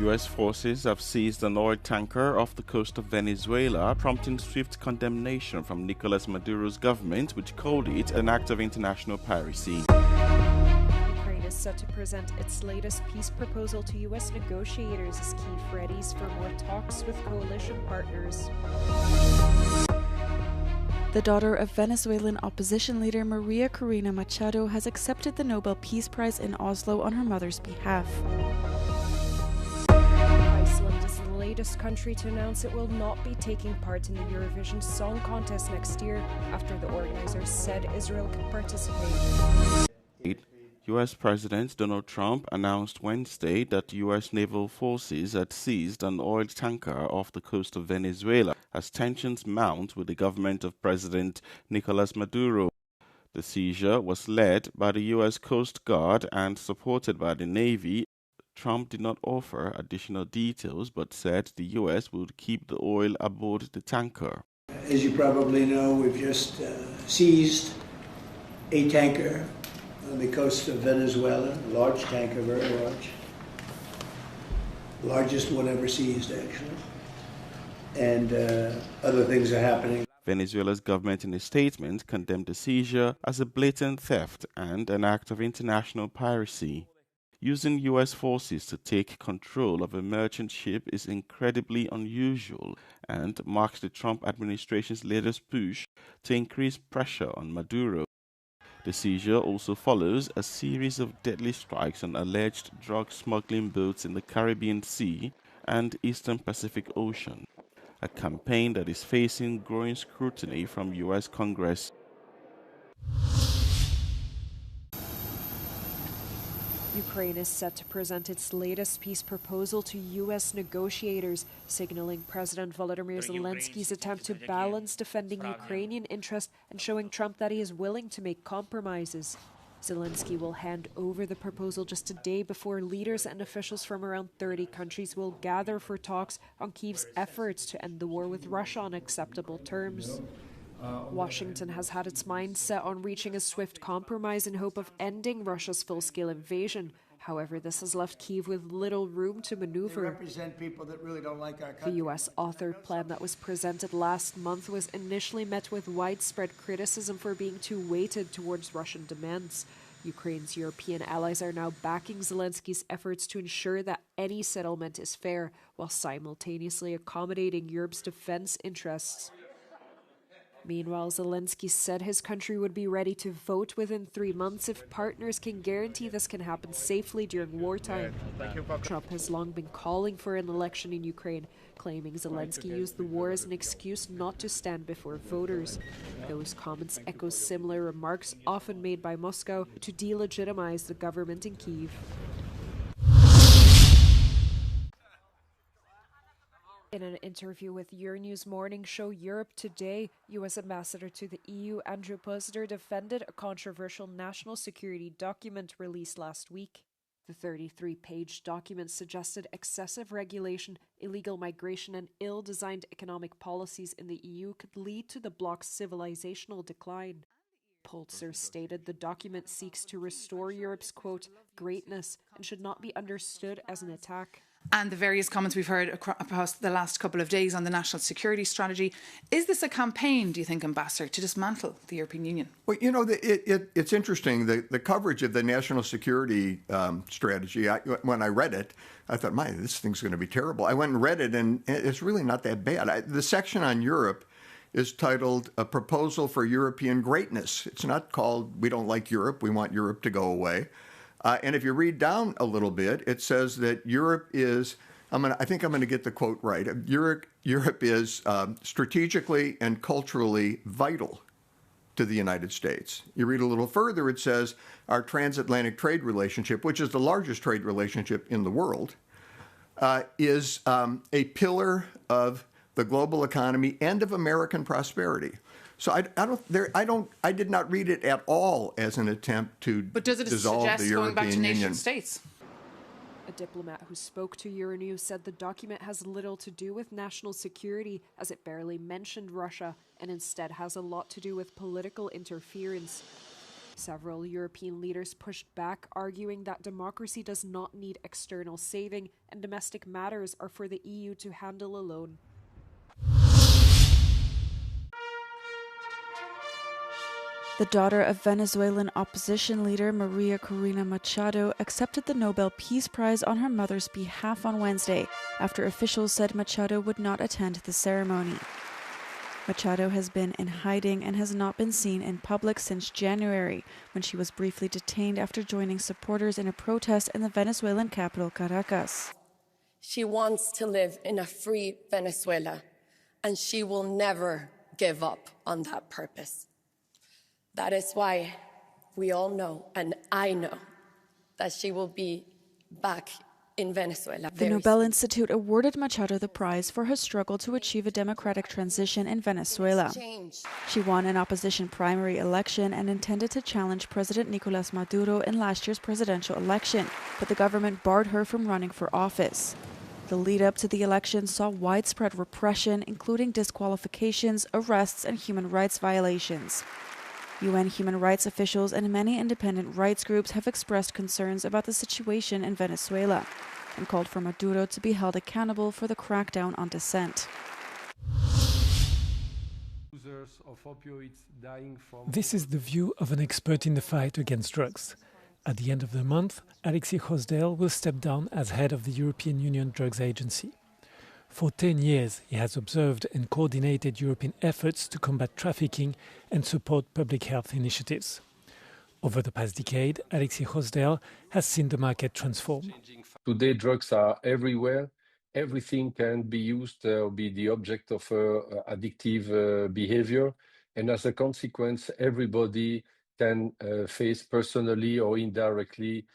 US forces have seized an oil tanker off the coast of Venezuela, prompting swift condemnation from Nicolas Maduro's government, which called it an act of international piracy. Ukraine is set to present its latest peace proposal to US negotiators as Kyiv readies for more talks with coalition partners. The daughter of Venezuelan opposition leader Maria Corina Machado has accepted the Nobel Peace Prize in Oslo on her mother's behalf. Iceland is the latest country to announce it will not be taking part in the Eurovision Song Contest next year, after the organizers said Israel could participate. US President Donald Trump announced Wednesday that US naval forces had seized an oil tanker off the coast of Venezuela as tensions mount with the government of President Nicolas Maduro. The seizure was led by the US Coast Guard and supported by the Navy. Trump did not offer additional details but said the US would keep the oil aboard the tanker. As you probably know, we've just seized a tanker on the coast of Venezuela, a large tanker, very large. Largest one ever seized, actually. And other things are happening. Venezuela's government in a statement condemned the seizure as a blatant theft and an act of international piracy. Using US forces to take control of a merchant ship is incredibly unusual and marks the Trump administration's latest push to increase pressure on Maduro. The seizure also follows a series of deadly strikes on alleged drug smuggling boats in the Caribbean Sea and Eastern Pacific Ocean, a campaign that is facing growing scrutiny from US Congress. Ukraine is set to present its latest peace proposal to US negotiators, signaling President Volodymyr Zelensky's attempt to balance defending Ukrainian interests and showing Trump that he is willing to make compromises. Zelensky will hand over the proposal just a day before leaders and officials from around 30 countries will gather for talks on Kyiv's efforts to end the war with Russia on acceptable terms. Washington has had its mind set on reaching a swift compromise in hope of ending Russia's full-scale invasion. However, this has left Kyiv with little room to maneuver. They represent people that really don't like our country. The US-authored plan that was presented last month was initially met with widespread criticism for being too weighted towards Russian demands. Ukraine's European allies are now backing Zelensky's efforts to ensure that any settlement is fair, while simultaneously accommodating Europe's defense interests. Meanwhile, Zelensky said his country would be ready to vote within 3 months if partners can guarantee this can happen safely during wartime. Trump has long been calling for an election in Ukraine, claiming Zelensky used the war as an excuse not to stand before voters. Those comments echo similar remarks often made by Moscow to delegitimize the government in Kyiv. In an interview with Euronews morning show Europe Today, US Ambassador to the EU Andrew Posner defended a controversial national security document released last week. The 33-page document suggested excessive regulation, illegal migration and ill-designed economic policies in the EU could lead to the bloc's civilizational decline. Posner stated the document seeks to restore Europe's, quote, greatness and should not be understood as an attack. And the various comments we've heard across the last couple of days on the national security strategy. Is this a campaign, do you think, Ambassador, to dismantle the European Union? Well, you know, it's interesting, the coverage of the national security strategy. When I read it, I thought, this thing's going to be terrible. I went and read it, and it's really not that bad. The section on Europe is titled A Proposal for European Greatness. It's not called We Don't Like Europe, We Want Europe to Go Away. And if you read down a little bit, it says that Europe is, I think I'm going to get the quote right, Europe is strategically and culturally vital to the United States. You read a little further, it says our transatlantic trade relationship, which is the largest trade relationship in the world, is a pillar of the global economy and of American prosperity. So I did not read it at all as an attempt to dissolve the European Union. But does it suggest going back to nation states? A diplomat who spoke to Euronews said the document has little to do with national security, as it barely mentioned Russia, and instead has a lot to do with political interference. Several European leaders pushed back, arguing that democracy does not need external saving and domestic matters are for the EU to handle alone. The daughter of Venezuelan opposition leader Maria Corina Machado accepted the Nobel Peace Prize on her mother's behalf on Wednesday, after officials said Machado would not attend the ceremony. Machado has been in hiding and has not been seen in public since January, when she was briefly detained after joining supporters in a protest in the Venezuelan capital, Caracas. She wants to live in a free Venezuela, and she will never give up on that purpose. That is why we all know, and I know, that she will be back in Venezuela. The Nobel Institute awarded Machado the prize for her struggle to achieve a democratic transition in Venezuela. She won an opposition primary election and intended to challenge President Nicolás Maduro in last year's presidential election, but the government barred her from running for office. The lead-up to the election saw widespread repression, including disqualifications, arrests, and human rights violations. UN human rights officials and many independent rights groups have expressed concerns about the situation in Venezuela and called for Maduro to be held accountable for the crackdown on dissent. This is the view of an expert in the fight against drugs. At the end of the month, Alexis Hosdale will step down as head of the European Union Drugs Agency. For 10 years, he has observed and coordinated European efforts to combat trafficking and support public health initiatives. Over the past decade, Alexis Hosdale has seen the market transform. Today, drugs are everywhere. Everything can be used or be the object of addictive behavior. And as a consequence, everybody can face personally or indirectly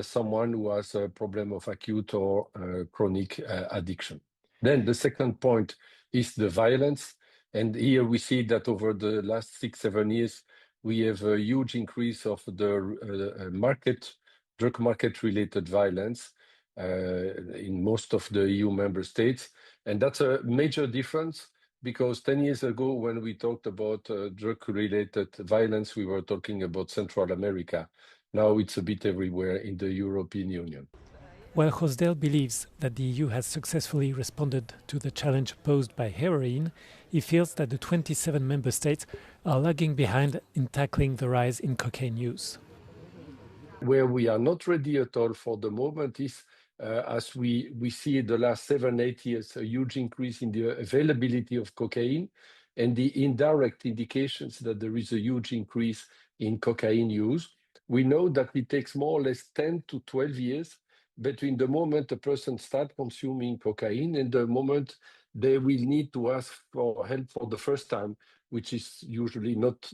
someone who has a problem of acute or chronic addiction. Then the second point is the violence. And here we see that over the last 6-7 years, we have a huge increase of the drug market-related violence in most of the EU member states. And that's a major difference because 10 years ago, when we talked about drug-related violence, we were talking about Central America. Now it's a bit everywhere in the European Union. While Hosdale believes that the EU has successfully responded to the challenge posed by heroin, he feels that the 27 member states are lagging behind in tackling the rise in cocaine use. Where we are not ready at all for the moment is, as we see the last 7-8 years, a huge increase in the availability of cocaine and the indirect indications that there is a huge increase in cocaine use. We know that it takes more or less 10 to 12 years between the moment a person starts consuming cocaine and the moment they will need to ask for help for the first time, which is usually not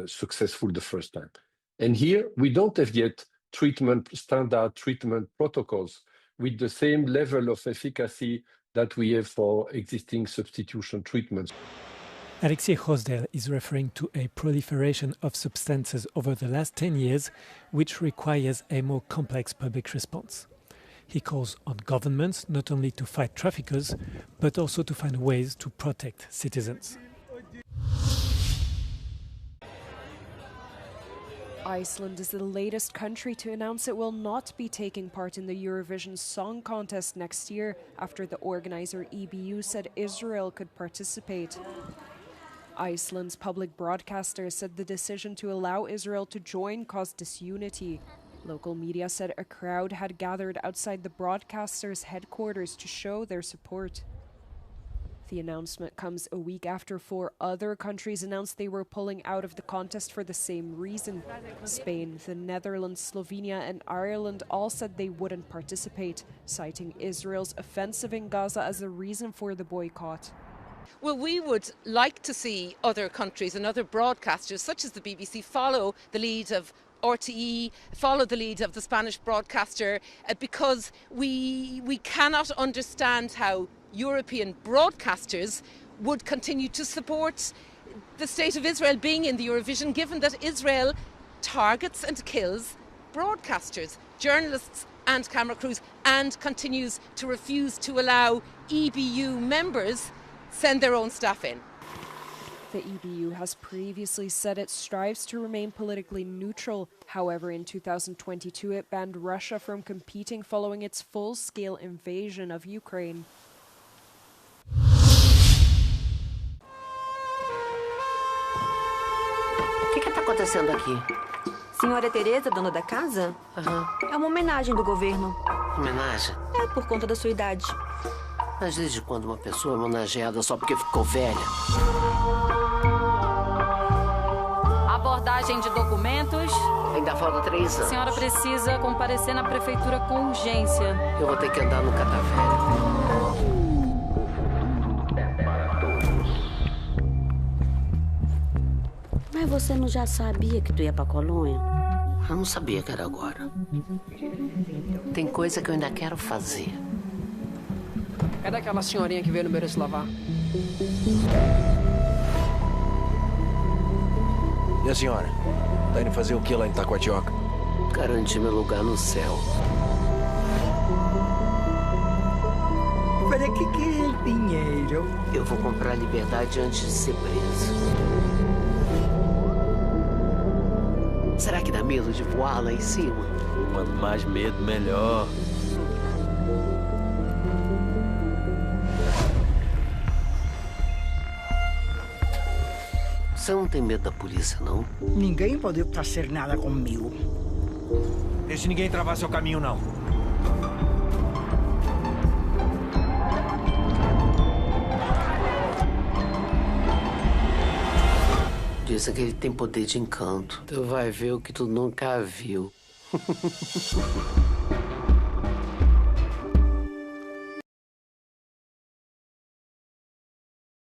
successful the first time. And here we don't have yet standard treatment protocols with the same level of efficacy that we have for existing substitution treatments. Alexis Hosdale is referring to a proliferation of substances over the last 10 years, which requires a more complex public response. He calls on governments not only to fight traffickers, but also to find ways to protect citizens. Iceland is the latest country to announce it will not be taking part in the Eurovision Song Contest next year, after the organizer EBU said Israel could participate. Iceland's public broadcaster said the decision to allow Israel to join caused disunity. Local media said a crowd had gathered outside the broadcaster's headquarters to show their support. The announcement comes a week after 4 other countries announced they were pulling out of the contest for the same reason. Spain, the Netherlands, Slovenia, and Ireland all said they wouldn't participate, citing Israel's offensive in Gaza as the reason for the boycott. Well, we would like to see other countries and other broadcasters, such as the BBC, follow the lead of RTE, follow the lead of the Spanish broadcaster, because we cannot understand how European broadcasters would continue to support the state of Israel being in the Eurovision, given that Israel targets and kills broadcasters, journalists and camera crews, and continues to refuse to allow EBU members send their own staff in. The EBU has previously said it strives to remain politically neutral. However, in 2022, it banned Russia from competing following its full-scale invasion of Ukraine. O que está acontecendo aqui? Senhora Teresa, dona da casa? É uma homenagem do governo. Homenagem? É, por conta da sua idade. Mas desde quando uma pessoa é homenageada só porque ficou velha? Abordagem de documentos. Ainda falta 3 anos. A senhora precisa comparecer na prefeitura com urgência. Eu vou ter que andar no catavério. Mas você não já sabia que tu ia pra colônia? Eu não sabia que era agora. Tem coisa que eu ainda quero fazer. É daquela senhorinha que veio no Mereço Lavar. E a senhora? Tá indo fazer o que lá em Taquatioca? Garantir meu lugar no céu. Para que é dinheiro? Eu vou comprar liberdade antes de ser preso. Será que dá medo de voar lá em cima? Quanto mais medo, melhor. Você não tem medo da polícia, não? Ninguém pode fazer nada comigo. Deixe ninguém travar seu caminho, não. Dizem que ele tem poder de encanto. Tu vai ver o que tu nunca viu.